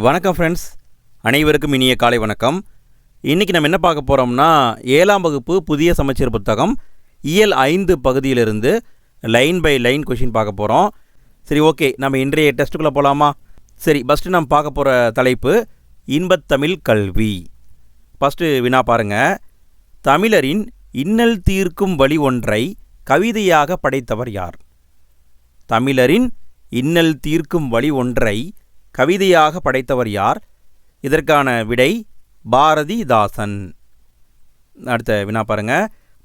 வணக்கம் ஃப்ரெண்ட்ஸ், அனைவருக்கும் இனிய காலை வணக்கம். இன்றைக்கி நம்ம என்ன பார்க்க போகிறோம்னா 7ஆம் வகுப்பு புதிய சமச்சீர் புத்தகம் இயல் 5 பகுதியிலிருந்து லைன் பை லைன் கொஷின் பார்க்க போகிறோம். சரி, ஓகே, நம்ம இன்றைய டெஸ்ட்டுக்குள்ளே போகலாமா? சரி, ஃபஸ்ட்டு நம்ம பார்க்க போகிற தலைப்பு இன்பத்தமிழ் கல்வி. ஃபஸ்ட்டு வினா பாருங்கள். தமிழரின் இன்னல் தீர்க்கும் வழி ஒன்றை கவிதையாக படைத்தவர் யார்? தமிழரின் இன்னல் தீர்க்கும் வழி ஒன்றை கவிதையாக படைத்தவர் யார்? இதற்கான விடை பாரதிதாசன். அடுத்த வினா பாருங்க.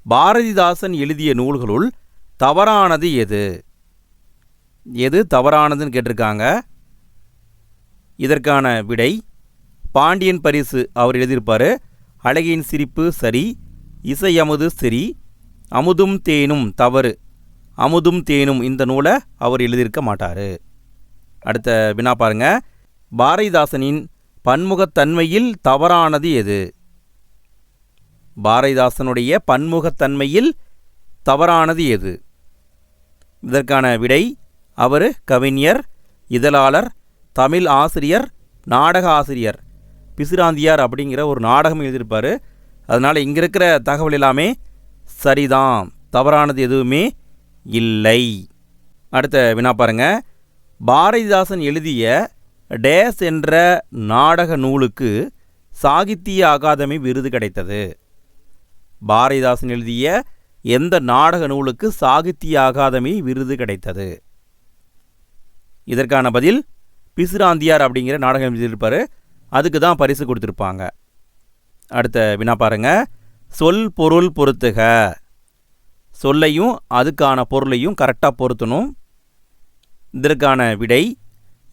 பாரதிதாசன் எழுதிய நூல்களுள் தவறானது எது? எது தவறானதுன்னு கேட்டிருக்காங்க. இதற்கான விடை பாண்டியன் பரிசு அவர் எழுதியிருப்பார். அழகியின் சிரிப்பு சரி, இசையமுது சரி, அமுதும் தேனும் தவறு. அமுதும் தேனும் இந்த நூலை அவர் எழுதியிருக்க மாட்டார். அடுத்த வினா பாருங்க. பாரதிதாசனின் பன்முகத்தன்மையில் தவறானது எது? பாரதிதாசனுடைய பன்முகத்தன்மையில் தவறானது எது? இதற்கான விடை அவர் கவிஞர், இதழாளர், தமிழ் ஆசிரியர், நாடக ஆசிரியர். பிசிராந்தியார் அப்படிங்கிற ஒரு நாடகம் எழுதியிருப்பார். அதனால் இங்கே இருக்கிற தகவல் எல்லாமே சரிதான், தவறானது எதுவுமே இல்லை. அடுத்த வினா பாருங்க. பாரதிதாசன் எழுதிய டேஸ் என்ற நாடக நூலுக்கு சாகித்ய அகாதமி விருது கிடைத்தது? பாரதிதாசன் எழுதிய எந்த நாடக நூலுக்கு சாகித்ய அகாதமி விருது கிடைத்தது? இதற்கான பதில் பிசிராந்தியார் அப்படிங்கிற நாடகம் எழுதியிருப்பார். அதுக்கு தான் பரிசு கொடுத்துருப்பாங்க. அடுத்த வினா பாருங்க. சொல் பொருள் பொருத்துக. சொல்லையும் அதுக்கான பொருளையும் கரெக்டாக பொருத்தணும். இதற்கான விடை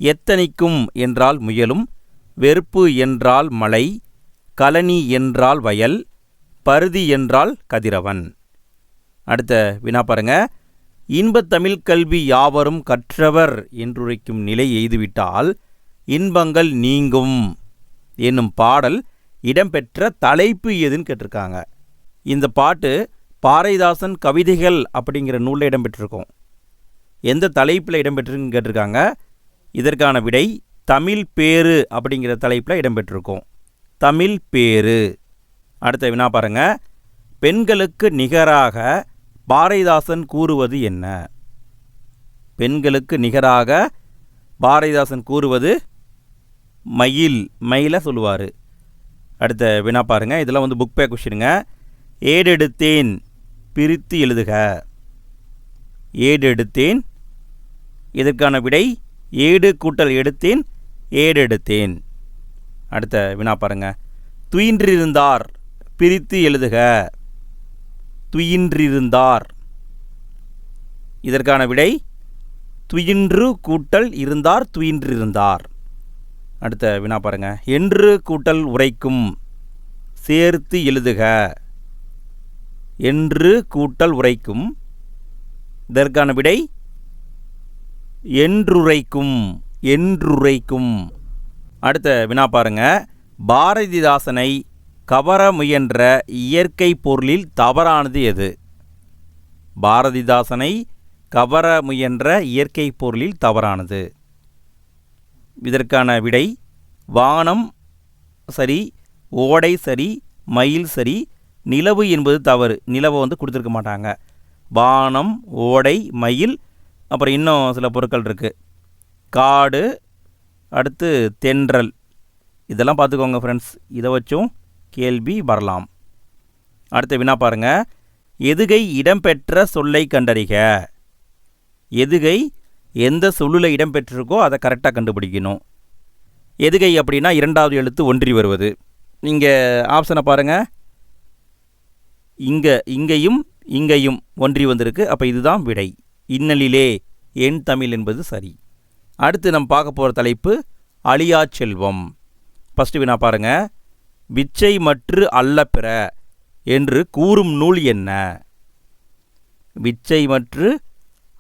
எத்தனிக்கும் என்றால் முயலும், வெறுப்பு என்றால் மலை, கழனி என்றால் வயல், பருதி என்றால் கதிரவன். அடுத்த வினா பாருங்க. இன்பத்தமிழ் கல்வி யாவரும் கற்றவர் என்றுரைக்கும் நிலை எய்துவிட்டால் இன்பங்கள் நீங்கும் என்னும் பாடல் இடம்பெற்ற தலைப்பு எதுன்னு கேட்டிருக்காங்க. இந்த பாட்டு பாரதிதாசன் கவிதைகள் அப்படிங்கிற நூலில் இடம்பெற்றிருக்கும். எந்த தலைப்பில் இடம்பெற்றிருக்குன்னு கேட்டிருக்காங்க. இதற்கான விடை தமிழ் பேரு அப்படிங்கிற தலைப்பில் இடம்பெற்றிருக்கும். தமிழ் பேரு. அடுத்த வினா பாருங்க. பெண்களுக்கு நிகராக பாரதிதாசன் கூறுவது என்ன? பெண்களுக்கு நிகராக பாரதிதாசன் கூறுவது மயில். மயிலை சொல்லுவார். அடுத்த வினா பாருங்க. இதெல்லாம் புக் பேக் கொஸ்டினுங்க. ஏடெடுத்தேன் பிரித்து எழுதுக. ஏடெடுத்தேன். இதற்கான விடை ஏடு கூட்டல் எடுத்தேன், ஏடெடுத்தேன். அடுத்த வினா பாருங்க. துயின்றிருந்தார் பிரித்து எழுதுக. துயின்றிருந்தார். இதற்கான விடை துயின்று கூட்டல் இருந்தார், துயின்றிருந்தார். அடுத்த வினா பாருங்க. என்று கூட்டல் உரைக்கும் சேர்த்து எழுதுக. என்று கூட்டல் உரைக்கும். இதற்கான விடை என்றுரைக்கும். என்றுரைக்கும். அடுத்த வினா பாருங்க. பாரதிதாசனை கவர முயன்ற இயற்கை பொருளில் தவறானது எது? பாரதிதாசனை கவர முயன்ற இயற்கை பொருளில் தவறானது. இதற்கான விடை வானம் சரி, ஓடை சரி, மயில் சரி, நிலவு என்பது தவறு. நிலவை கொடுத்துருக்க மாட்டாங்க. வானம், ஓடை, மயில், அப்புறம் இன்னும் சில பொருட்கள் இருக்குது. காடு, அடுத்து தென்றல். இதெல்லாம் பார்த்துக்கோங்க ஃப்ரெண்ட்ஸ். இதை வச்சும் கேள்வி வரலாம். அடுத்த வினா பாருங்க. எதுகை இடம்பெற்ற சொல்லை கண்டறிக. எதுகை எந்த சொல்லில் இடம்பெற்றிருக்கோ அதை கரெக்டாக கண்டுபிடிக்கணும். எதுகை அப்படின்னா இரண்டாவது எழுத்து ஒன்றி வருவது. நீங்கள் ஆப்ஷனை பாருங்கள். இங்கேயும் இங்கேயும் ஒன்றி வந்திருக்கு. அப்போ இதுதான் விடை. இன்னலிலே என் தமிழ் என்பது சரி. அடுத்து நம்ம பார்க்க போகிற தலைப்பு அழியா செல்வம். ஃபஸ்ட்டு வினா பாருங்க. விச்சை மற்று அல்ல பிற என்று கூறும் நூல் என்ன? விச்சை மற்று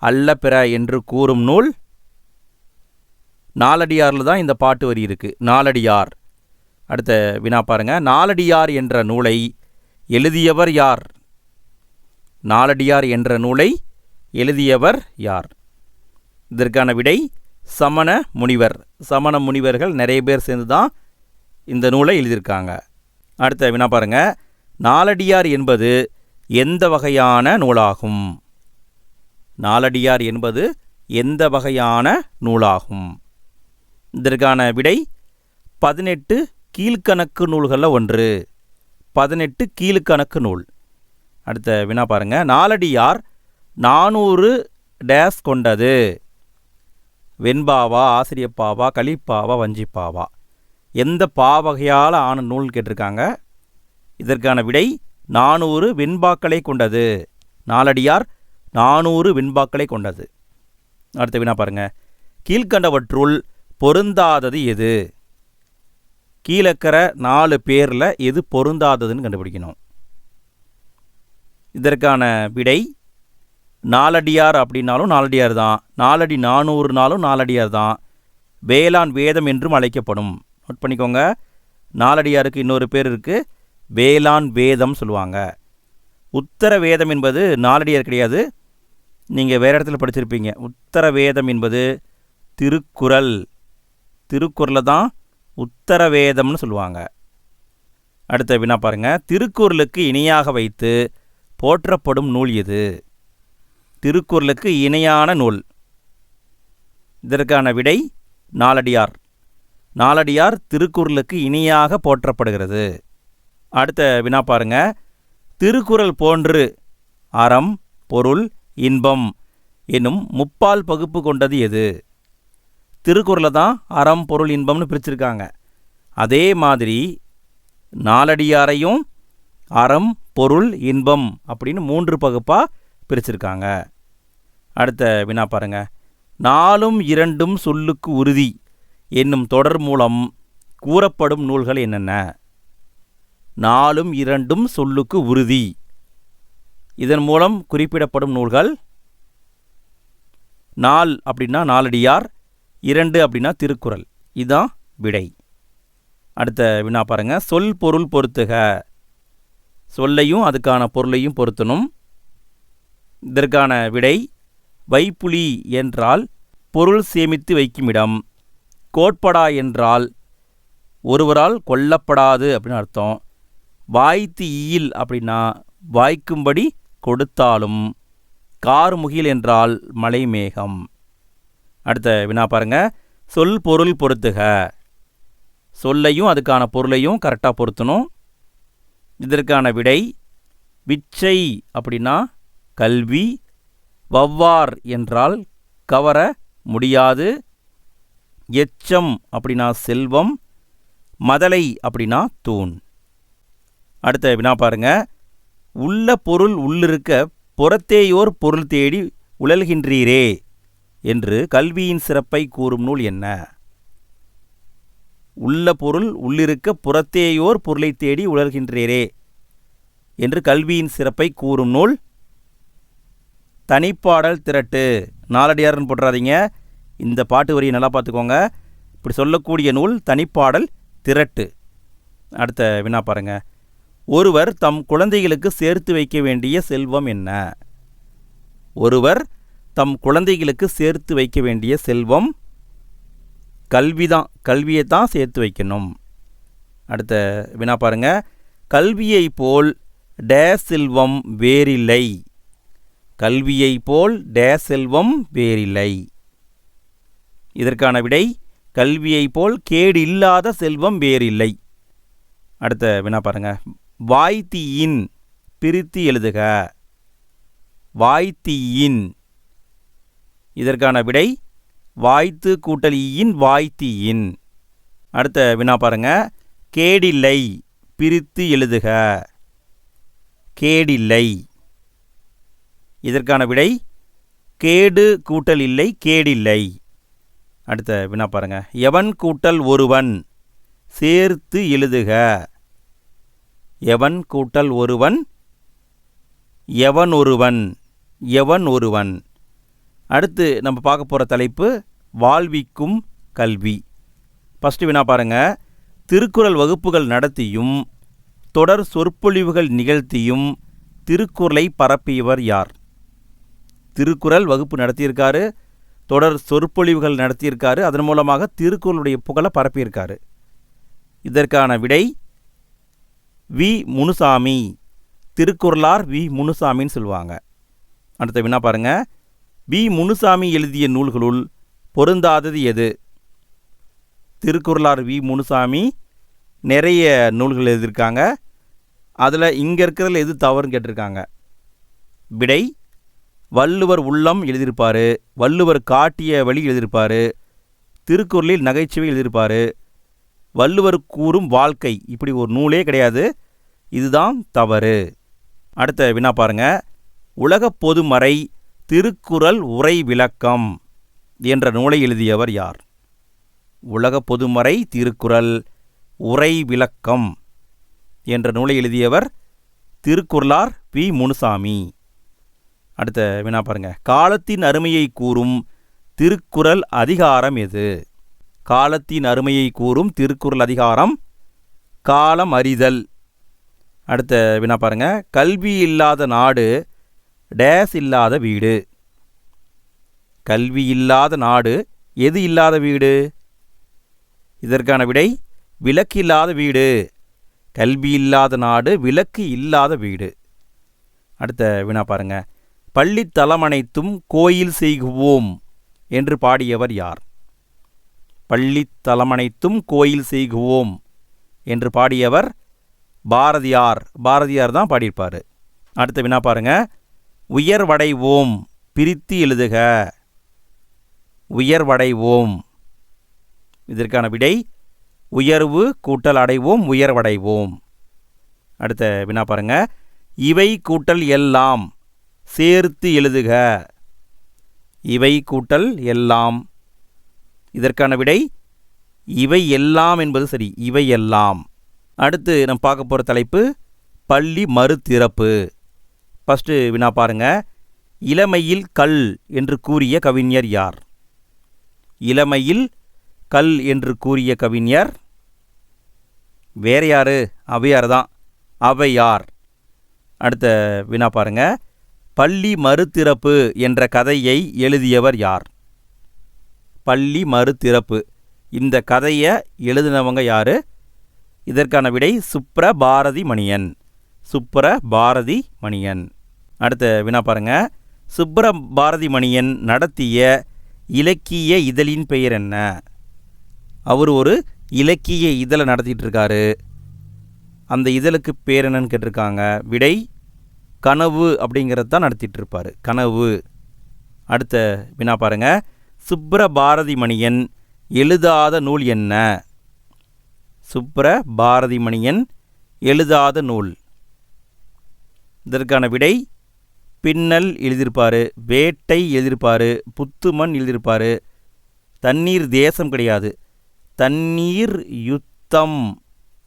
அல்ல பிற என்று கூறும் நூல் நாலடியாரில் தான் இந்த பாட்டு வரி இருக்கு. நாலடியார். அடுத்த வினா பாருங்க. நாலடியார் என்ற நூலை எழுதியவர் யார்? நாலடியார் என்ற நூலை எழுதியவர் யார்? இதற்கான விடை சமண முனிவர். சமண முனிவர்கள் நிறைய பேர் சேர்ந்து தான் இந்த நூலை எழுதியிருக்காங்க. அடுத்த வினா பாருங்க, நாலடியார் என்பது எந்த வகையான நூலாகும்? நாலடியார் என்பது எந்த வகையான நூலாகும்? இதற்கான விடை 18 கீழ்கணக்கு நூல்களில் ஒன்று. 18 கீழ்கணக்கு நூல். அடுத்த வினா பாருங்க, நாலடியார் 400 டேஸ் கொண்டது. வெண்பாவா, ஆசிரியப்பாவா, கலிப்பாவா, வஞ்சிப்பாவா? எந்த பாவகையால் ஆன நூல் கேட்டிருக்காங்க. இதற்கான விடை 400 வெண்பாக்களை கொண்டது. நாலடியார் 400 வெண்பாக்களை கொண்டது. அடுத்த வினா பாருங்க, கீழ்கண்டவற்றுள் பொருந்தாதது எது? கீழக்கிற 4 பேரில் எது பொருந்தாததுன்னு கண்டுபிடிக்கணும். இதற்கான விடை நாலடியார் அப்படின்னாலும் நாலடியார் தான், நாலடி 400நாலும் நாலடியார் தான், வேளாண் வேதம் என்றும் அழைக்கப்படும். நோட் பண்ணிக்கோங்க, நாலடியாருக்கு இன்னொரு பேர் இருக்குது, வேளாண் வேதம் சொல்லுவாங்க. உத்தர வேதம் என்பது நாலடியார் கிடையாது, நீங்கள் வேறு இடத்துல படிச்சிருப்பீங்க. உத்தர வேதம் என்பது திருக்குறள். திருக்குறளை தான் உத்தர வேதம்னு சொல்லுவாங்க. அடுத்த வினா பாருங்க, திருக்குறளுக்கு இணையாக வைத்து போற்றப்படும் நூல் எது? திருக்குறளுக்கு இணையான நூல். இதற்கான விடை நாலடியார். நாலடியார் திருக்குறளுக்கு இணையாக போற்றப்படுகிறது. அடுத்த வினா பாருங்க, திருக்குறள் போன்று அறம், பொருள், இன்பம் என்னும் முப்பால் பகுப்பு கொண்டது எது? திருக்குறளை தான் அறம், பொருள், இன்பம்னு பிரிச்சிருக்காங்க. அதே மாதிரி நாலடியாரையும் அறம், பொருள், இன்பம் அப்படின்னு 3 பகுப்பாக பிரிச்சிருக்காங்க. அடுத்த வினா பாருங்க, 4ம் 2ம் சொல்லுக்கு உறுதி என்னும் தொடர் மூலம் கூறப்படும் நூல்கள் என்னென்ன? 4ம் 2ம் சொல்லுக்கு உறுதி, இதன் மூலம் குறிப்பிடப்படும் நூல்கள். 4 அப்படின்னா நாலடியார், 2 அப்படின்னா திருக்குறள். இதுதான் விடை. அடுத்த வினா பாருங்க, சொல் பொருள் பொருத்துக. சொல்லையும் அதுக்கான பொருளையும் பொருத்தணும். இதற்கான விடை வைப்புலி என்றால் பொருள் சேமித்து வைக்கும் இடம், கோட்படா என்றால் ஒருவரால் கொல்லப்படாது அப்படின்னு அர்த்தம், வாய்த்து ஈயில் அப்படின்னா வாய்க்கும்படி கொடுத்தாலும், கார்முகில் என்றால் மலைமேகம். அடுத்த வினா பாருங்க, சொல் பொருள் பொருத்துக. சொல்லையும் அதுக்கான பொருளையும் கரெக்டாக பொருத்தணும். இதற்கான விடை விச்சை அப்படின்னா கல்வி, வவ்வார் என்றால் கவர முடியாது, எச்சம் அப்படின்னா செல்வம், மதலை அப்படின்னா தூண். அடுத்த வினா பாருங்க, உள்ள பொருள் உள்ளிருக்க புறத்தேயோர் பொருள் தேடி உழல்கின்றீரே என்று கல்வியின் சிறப்பை கூறும் நூல் என்ன? உள்ள பொருள் உள்ளிருக்க புறத்தேயோர் பொருளை தேடி உழல்கின்றீரே என்று கல்வியின் சிறப்பை கூறும் நூல் தனிப்பாடல் திரட்டு. நாலடியார்னு போட்டுறாதீங்க, இந்த பாட்டு வரியை நல்லா பார்த்துக்கோங்க. இப்படி சொல்லக்கூடிய நூல் தனிப்பாடல் திரட்டு. அடுத்த வினா பாருங்க, ஒருவர் தம் குழந்தைகளுக்கு சேர்த்து வைக்க வேண்டிய செல்வம் என்ன? ஒருவர் தம் குழந்தைகளுக்கு சேர்த்து வைக்க வேண்டிய செல்வம் கல்விதான். கல்வியை தான் சேர்த்து வைக்கணும். அடுத்த வினா பாருங்க, கல்வியை போல் டேஸ் செல்வம் வேறில்லை. கல்வியை போல் டேஸ் செல்வம் வேறில்லை. இதற்கான விடை கல்வியை போல் கேடு இல்லாத செல்வம் வேறில்லை. அடுத்த வினா பாருங்க, வாய்த்தீயின் பிரித்து எழுதுக. வாய்த்தீயின். இதற்கான விடை வாய்த்து கூட்டல் ஈயின் வாய்த்தீயின். அடுத்த வினா பாருங்க, கேடில்லை பிரித்து எழுதுக. கேடில்லை. இதற்கான விடை கேடு கூட்டல் இல்லை கேடில்லை. அடுத்த வினா பாருங்க, எவன் கூட்டல் ஒருவன் சேர்த்து எழுதுக. எவன் கூட்டல் ஒருவன், எவன் ஒருவன், எவன் ஒருவன். அடுத்து நம்ம பார்க்க போகிற தலைப்பு வாழ்விக்கும் கல்வி. ஃபஸ்ட்டு வினா பாருங்க, திருக்குறள் வகுப்புகள் நடத்தியும் தொடர் சொற்பொழிவுகள் நிகழ்த்தியும் திருக்குறளை பரப்பியவர் யார்? திருக்குறள் வகுப்பு நடத்தியிருக்காரு, தொடர் சொற்பொழிவுகள் நடத்தியிருக்காரு. அதன் மூலமாக திருக்குறளுடைய புகழை பரப்பியிருக்காரு. இதற்கான விடை வி முனுசாமி. திருக்குறளார் வி முனுசாமின்னு சொல்லுவாங்க. அடுத்த வினா பாருங்க. வி முனுசாமி எழுதிய நூல்களுள் பொருந்தாதது எது? திருக்குறளார் வி முனுசாமி நிறைய நூல்கள் எழுதியிருக்காங்க. அதில் இங்கே இருக்கிறதுல எது தவறுன்னு கேட்டிருக்காங்க. விடை வள்ளுவர் உள்ளம் எழுதியிருப்பார், வள்ளுவர் காட்டிய வழி எழுதியிருப்பார், திருக்குறளில் நகைச்சுவை எழுதியிருப்பார், வள்ளுவர் கூறும் வாழ்க்கை, இப்படி ஒரு நூலே கிடையாது. இதுதான் தவறு. அடுத்த வினா பாருங்க. உலகப் பொதுமறை திருக்குறள் உரை விளக்கம் என்ற நூலை எழுதியவர் யார்? உலகப் பொதுமறை திருக்குறள் உரை விளக்கம் என்ற நூலை எழுதியவர் திருக்குறளார் வி முனுசாமி. அடுத்த வினா பாருங்க. காலத்தின் அருமையை கூறும் திருக்குறள் அதிகாரம் எது? காலத்தின் அருமையை கூறும் திருக்குறள் அதிகாரம் காலம் அறிதல். அடுத்த வினா பாருங்க. கல்வி இல்லாத நாடு டேஸ் இல்லாத வீடு. கல்வி இல்லாத நாடு எது இல்லாத வீடு? இதற்கான விடை விளக்கு இல்லாத வீடு. கல்வி இல்லாத நாடு விளக்கு இல்லாத வீடு. அடுத்த வினா பாருங்க. பள்ளித்தலமனைத்தும் கோயில் செய்குவோம் என்று பாடியவர் யார்? பள்ளித்தலமனைத்தும் கோயில் செய்குவோம் என்று பாடியவர் பாரதியார். பாரதியார் தான் பாடியிருப்பார். அடுத்த வினா பாருங்க. உயர்வடைவோம் பிரித்து எழுதுக. உயர்வடைவோம். இதற்கான விடை உயர்வு கூட்டல் அடைவோம் உயர்வடைவோம். அடுத்த வினா பாருங்க. இவை கூட்டல் எல்லாம் சேர்த்து எழுதுக. இவை கூட்டல் எல்லாம். இதற்கான விடை இவை எல்லாம் என்பது சரி. இவை எல்லாம். அடுத்து நம்ம பார்க்க போகிற தலைப்பு பள்ளி மறுதிறப்பு. ஃபஸ்ட்டு வினா பாருங்க. இளமையில் கல் என்று கூறிய கவிஞர் யார்? இளமையில் கல் என்று கூறிய கவிஞர் வேறு யார்? ஔவையார் தான். ஔவையார். அடுத்த வினா பாருங்க. பள்ளி மறுதிறப்பு என்ற கதையை எழுதியவர் யார்? பள்ளி மறுதிறப்பு இந்த கதையை எழுதினவங்க யார்? இதற்கான விடை சுப்ரபாரதி மணியன். சுப்ரபாரதி மணியன். அடுத்த வினா பாருங்க. சுப்ரபாரதி மணியன் நடத்திய இலக்கிய இதழின் பெயர் என்ன? அவர் ஒரு இலக்கிய இதழை நடத்திட்டு இருக்காரு. அந்த இதழுக்கு பேர் என்னன்னு கேட்டிருக்காங்க. விடை கனவு அப்படிங்கிறது தான் நடத்திட்டு இருப்பார். கனவு. அடுத்த வினா பாருங்க. சுப்ரபாரதி மணியன் எழுதாத நூல் என்ன? சுப்ரபாரதி மணியன் எழுதாத நூல். இதற்கான விடை பின்னல் எழுதியிருப்பார், வேட்டை எழுதியிருப்பார், புத்துமன் எழுதியிருப்பார். தண்ணீர் தேசம் கிடையாது, தண்ணீர் யுத்தம்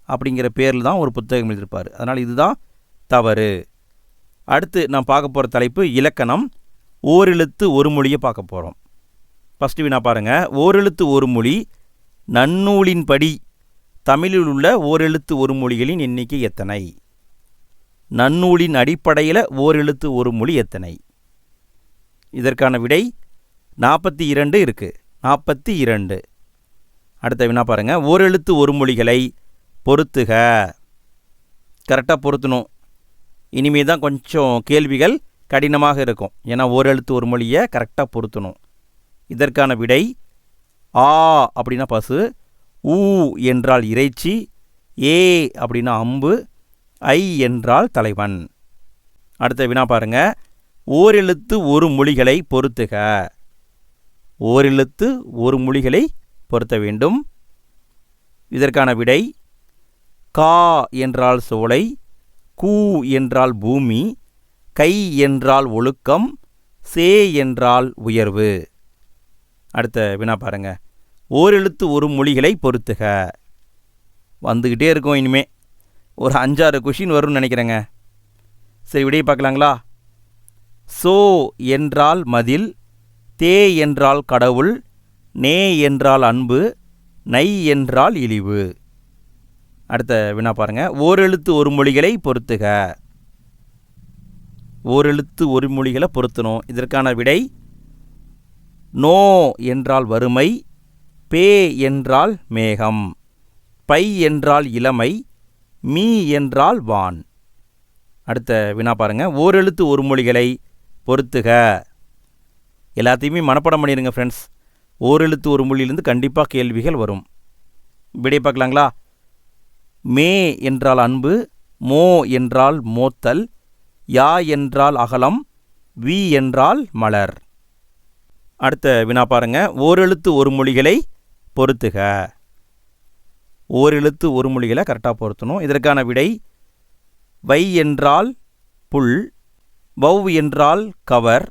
அப்படிங்கிற பேரில் தான் ஒரு புத்தகம் எழுதியிருப்பார். அதனால் இதுதான் தவறு. அடுத்து நான் பார்க்க போகிற தலைப்பு இலக்கணம். ஓரெழுத்து ஒரு மொழியை பார்க்க போகிறோம். ஃபஸ்ட்டு வினா பாருங்கள். ஓரெழுத்து ஒரு மொழி நன்னூலின்படி தமிழில் உள்ள ஓரெழுத்து ஒரு மொழிகளின் எண்ணிக்கை எத்தனை? நன்னூலின் அடிப்படையில் ஓரெழுத்து ஒரு மொழி எத்தனை? இதற்கான விடை 42 இருக்குது. 42. அடுத்த வினா பாருங்கள். ஓரெழுத்து ஒரு மொழிகளை பொறுத்துக. கரெக்டாக பொருத்தணும். இனிமே தான் கொஞ்சம் கேள்விகள் கடினமாக இருக்கும். ஏன்னா ஓரெழுத்து ஒரு மொழியை கரெக்டாக பொருத்தணும். இதற்கான விடை ஆ அப்படின்னா பசு, ஊ என்றால் இறைச்சி, ஏ அப்படின்னா அம்பு, ஐ என்றால் தலைவன். அடுத்த வினா பாருங்க. ஓரெழுத்து ஒரு மொழிகளை பொருத்துக. ஓரெழுத்து ஒரு மொழிகளை பொருத்த வேண்டும். இதற்கான விடை கா என்றால் சோலை, கூ என்றால் பூமி, கை என்றால் ஒழுக்கம், சே என்றால் உயர்வு. அடுத்த வினா பாருங்க. ஓரெழுத்து ஒரு மொழிகளை பொருத்துக. வந்துக்கிட்டே இருக்கும். இனிமே ஒரு 5-6 கொஷின் வரும்னு நினைக்கிறேங்க. சரி, விடையை பார்க்கலாங்களா? சோ என்றால் மதில், தே என்றால் கடவுள், நே என்றால் அன்பு, நை என்றால் இழிவு. அடுத்த வினா பாருங்க. ஓரெழுத்து ஒரு மொழிகளை பொருத்துக. ஓரெழுத்து ஒரு மொழிகளை பொருத்தணும். இதற்கான விடை நோ என்றால் வறுமை, பே என்றால் மேகம், பை என்றால் இளமை, மீ என்றால் வான். அடுத்த வினா பாருங்க. ஓரெழுத்து ஒரு மொழிகளை பொறுத்துக. எல்லாத்தையுமே மனப்பாடம் பண்ணிடுங்க ஃப்ரெண்ட்ஸ். ஓரெழுத்து ஒரு மொழியிலிருந்து கண்டிப்பாக கேள்விகள் வரும். விடை பார்க்கலாங்களா? மே என்றால் அன்பு, மோ என்றால் மோத்தல், யா என்றால் அகலம், வி என்றால் மலர். அடுத்த வினா பாருங்க. ஓரெழுத்து ஒரு மொழிகளை பொறுத்துக. ஓரெழுத்து ஒரு மொழிகளை கரெக்டாக பொருத்தணும். இதற்கான விடை வை என்றால் புல், வவ் என்றால் கவர்,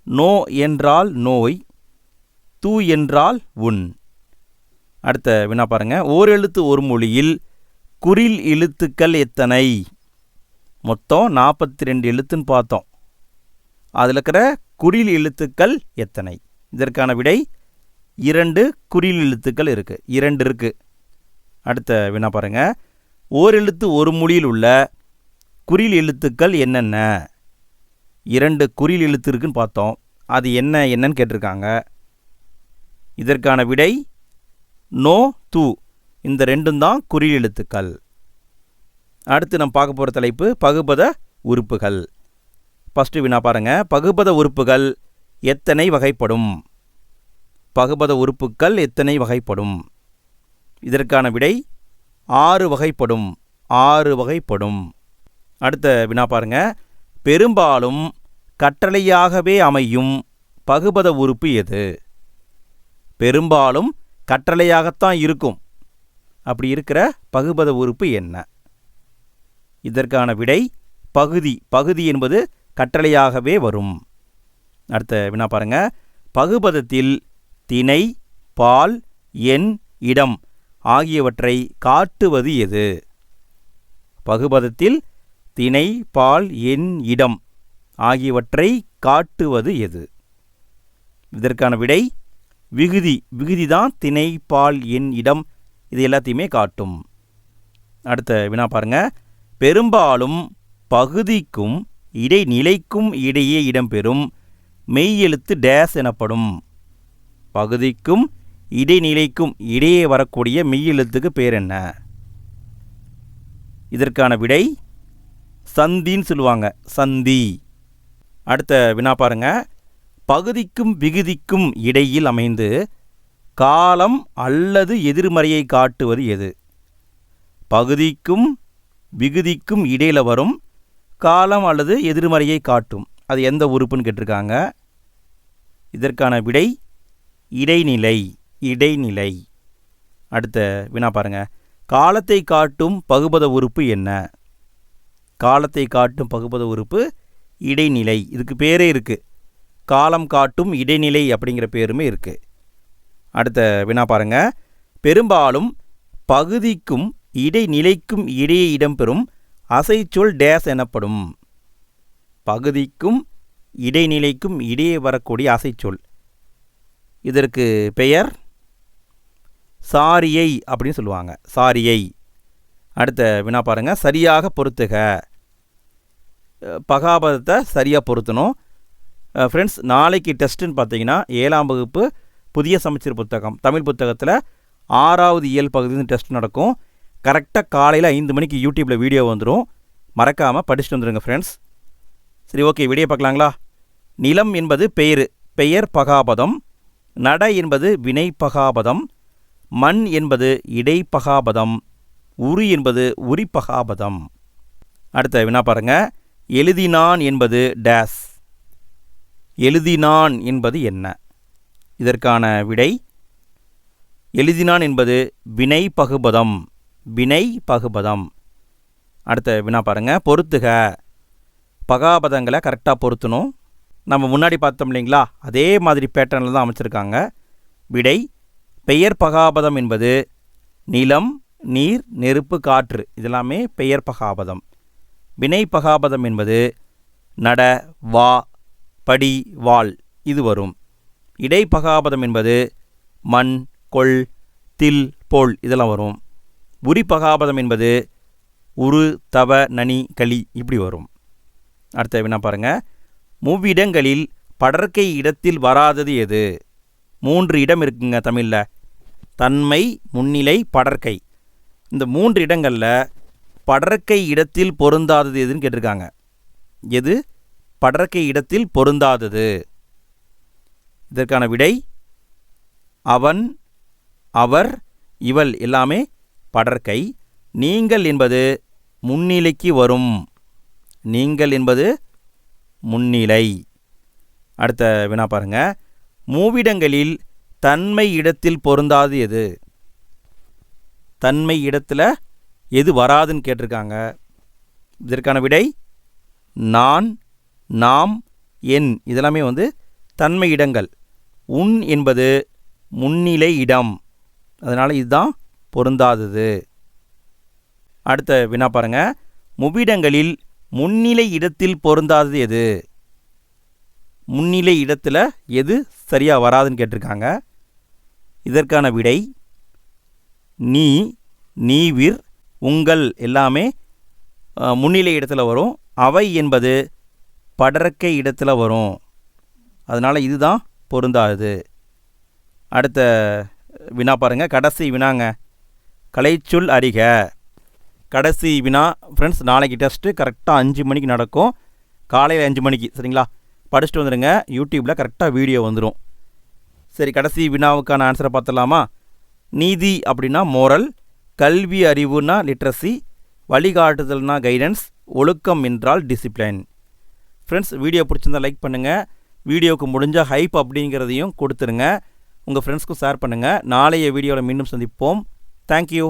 நோ என்றால் நோய், தூ என்றால் உன். அடுத்த வினா பாருங்க. ஓரெழுத்து ஒரு மொழியில் குறில் எழுத்துக்கள் எத்தனை? மொத்தம் 42 எழுத்துன்னு பார்த்தோம். அதில் இருக்கிற குறில் எழுத்துக்கள் எத்தனை? இதற்கான விடை 2 குறில் எழுத்துக்கள் இருக்குது. 2 இருக்குது. அடுத்த வினா பாருங்க. ஓரெழுத்து ஒரு மொழியில் உள்ள குறில் எழுத்துக்கள் என்னென்ன? 2 குறில் எழுத்து இருக்குன்னு பார்த்தோம். அது என்னன்னு கேட்டிருக்காங்க. இதற்கான விடை நோ, தூ. இந்த 2ம் தான் குறில் எழுத்துக்கள். அடுத்து நம்ம பார்க்க போகிற தலைப்பு பகுபத உறுப்புகள். ஃபஸ்ட்டு வினா பாருங்க. பகுபத உறுப்புகள் எத்தனை வகைப்படும்? பகுபத உறுப்புகள் எத்தனை வகைப்படும்? இதற்கான விடை 6 வகைப்படும். 6 வகைப்படும். அடுத்த வினா பாருங்க. பெரும்பாலும் கட்டளையாகவே அமையும் பகுபத உறுப்பு எது? பெரும்பாலும் கட்டளையாகத்தான் இருக்கும். அப்படி இருக்கிற பகுபத உறுப்பு என்ன? இதற்கான விடை பகுதி. பகுதி என்பது கட்டளையாகவே வரும். அடுத்த வினா பாருங்க. பகுபதத்தில் திணை, பால், எண், இடம் ஆகியவற்றை காட்டுவது எது? பகுபதத்தில் திணை, பால், எண், இடம் ஆகியவற்றை காட்டுவது எது? இதற்கான விடை விகுதி. விகுதி தான் திணை, பால், எண், இடம் இது எல்லாத்தையுமே காட்டும். அடுத்த வினா பாருங்க. பெரும்பாலும் பகுதிக்கும் இடைநிலைக்கும் இடையே இடம்பெறும் மெய்யெழுத்து டேஸ் எனப்படும். பகுதிக்கும் இடைநிலைக்கும் இடையே வரக்கூடிய மெய்யெழுத்துக்கு பேர் என்ன? இதற்கான விடை சந்தின்னு சொல்லுவாங்க. சந்தி. அடுத்த வினா பாருங்க. பகுதிக்கும் விகுதிக்கும் இடையில் அமைந்து காலம் அல்லது எதிர்மறையை காட்டுவது எது? பகுதிக்கும் விகுதிக்கும் இடையில் வரும் காலம் அல்லது எதிர்மறையை காட்டும். அது எந்த உறுப்புன்னு கேட்டிருக்காங்க. இதற்கான விடை இடைநிலை. இடைநிலை. அடுத்த வினா பாருங்க. காலத்தை காட்டும் பகுபத உறுப்பு என்ன? காலத்தை காட்டும் பகுபத உறுப்பு இடைநிலை. இதுக்கு பேரே இருக்குது. காலம் காட்டும் இடைநிலை அப்படிங்கிற பேருமே இருக்குது. அடுத்த வினா பாருங்க. பெரும்பாலும் பகுதிக்கும் இடைநிலைக்கும் இடையே இடம்பெறும் அசைச்சொல் டேஸ் எனப்படும். பகுதிக்கும் இடைநிலைக்கும் இடையே வரக்கூடிய அசைச்சொல். இதற்கு பெயர் சாரியை அப்படின்னு சொல்லுவாங்க. சாரியை. அடுத்த வினா பாருங்க. சரியாக பொறுத்துக. பகாபதத்தை சரியாக பொருத்தணும். ஃப்ரெண்ட்ஸ், நாளைக்கு டெஸ்ட்டுன்னு பார்த்தீங்கன்னா 7ஆம் வகுப்பு புதிய சமச்சீர் புத்தகம் தமிழ் புத்தகத்தில் 6வது இயல் பகுதின்னு டெஸ்ட் நடக்கும். கரெக்டாக காலையில் 5 மணிக்கு யூடியூப்பில் வீடியோ வந்துடும். மறக்காமல் படிச்சுட்டு வந்துடுங்க ஃப்ரெண்ட்ஸ். சரி, ஓகே, வீடியோ பார்க்கலாங்களா? நிலம் என்பது பெயர் பகாபதம். நட என்பது வினை பகாபதம். மண் என்பது இடை பகாபதம். உரு என்பது உரி பகாபதம். அடுத்த வினா பாருங்க. எழுதினான் என்பது டேஸ். எழுதினான் என்பது என்ன? இதற்கான விடை எழுதினான் என்பது வினை பகுபதம். வினை பகுபதம். அடுத்த வினா பாருங்க. பொறுத்துக. பகாபதங்களை கரெக்டாக பொருத்தணும். நம்ம முன்னாடி பார்த்தோம் இல்லைங்களா, அதே மாதிரி பேட்டர்னில் தான் அமைச்சிருக்காங்க. விடை பெயர் பகாபதம் என்பது நிலம், நீர், நெருப்பு, காற்று இதெல்லாமே பெயர் பகாபதம். வினை பகாபதம் என்பது நட, வா, படி, வாள் இது வரும். இடை பகாபதம் என்பது மண், கொள், தில், போல் இதெல்லாம் வரும். உரி பகாபதம் என்பது உரு, தவ, நனி, களி இப்படி வரும். அடுத்த வினா பாருங்க. மூவிடங்களில் படர்க்கை இடத்தில் வராதது எது? 3 இடம் இருக்குங்க தமிழில். தன்மை, முன்னிலை, படர்க்கை. இந்த 3 இடங்களில் படர்க்கை இடத்தில் பொருந்தாதது எதுன்னு கேட்டிருக்காங்க. எது படர்க்கை இடத்தில் பொருந்தாதது? இதற்கான விடை அவன், அவர், இவள் எல்லாமே படர்க்கை. நீங்கள் என்பது முன்னிலைக்கு வரும். நீங்கள் என்பது முன்னிலை. அடுத்த வினா பாருங்க. மூவிடங்களில் தன்மை இடத்தில் பொருந்தாது எது? தன்மை இடத்துல எது வராதுன்னு கேட்டிருக்காங்க. இதற்கான விடை நான், நாம், என் இதெல்லாமே தன்மை இடங்கள். உன் என்பது முன்னிலை இடம். அதனால் இதுதான் பொருந்தாதது. அடுத்த வினா பாருங்க. மூவிடங்களில் முன்னிலை இடத்தில் பொருந்தாதது எது? முன்னிலை இடத்துல எது சரியாக வராதுன்னு கேட்டிருக்காங்க. இதற்கான விடை நீ, நீவிர், உங்கள் எல்லாமே முன்னிலை இடத்துல வரும். அவை என்பது படர்க்கை இடத்துல வரும். அதனால் இதுதான் பொருந்தாது. அடுத்த வினா பாருங்கள். கடைசி வினாங்க. கலைச்சொல் அறிக. கடைசி வினா ஃப்ரெண்ட்ஸ். நாளைக்கு டெஸ்ட்டு கரெக்டாக 5 மணிக்கு நடக்கும். காலையில் 5 மணிக்கு சரிங்களா? படிச்சுட்டு வந்துடுங்க. யூடியூப்பில் கரெக்டாக வீடியோ வந்துடும். சரி, கடைசி வினாவுக்கான ஆன்சரை பார்த்துடலாமா? நீதி அப்படின்னா மோரல், கல்வி அறிவுனா லிட்ரஸி, வழிகாட்டுதல்னா கைடன்ஸ், ஒழுக்கம் என்றால் டிசிப்ளின். ஃப்ரெண்ட்ஸ், வீடியோ பிடிச்சிருந்தா லைக் பண்ணுங்கள். வீடியோவுக்கு முடிஞ்சால் ஹைப் அப்படிங்கிறதையும் கொடுத்துருங்க. உங்கள் ஃப்ரெண்ட்ஸ்க்கும் ஷேர் பண்ணுங்கள். நாளைய வீடியோவில் மீண்டும் சந்திப்போம். தேங்க்யூ.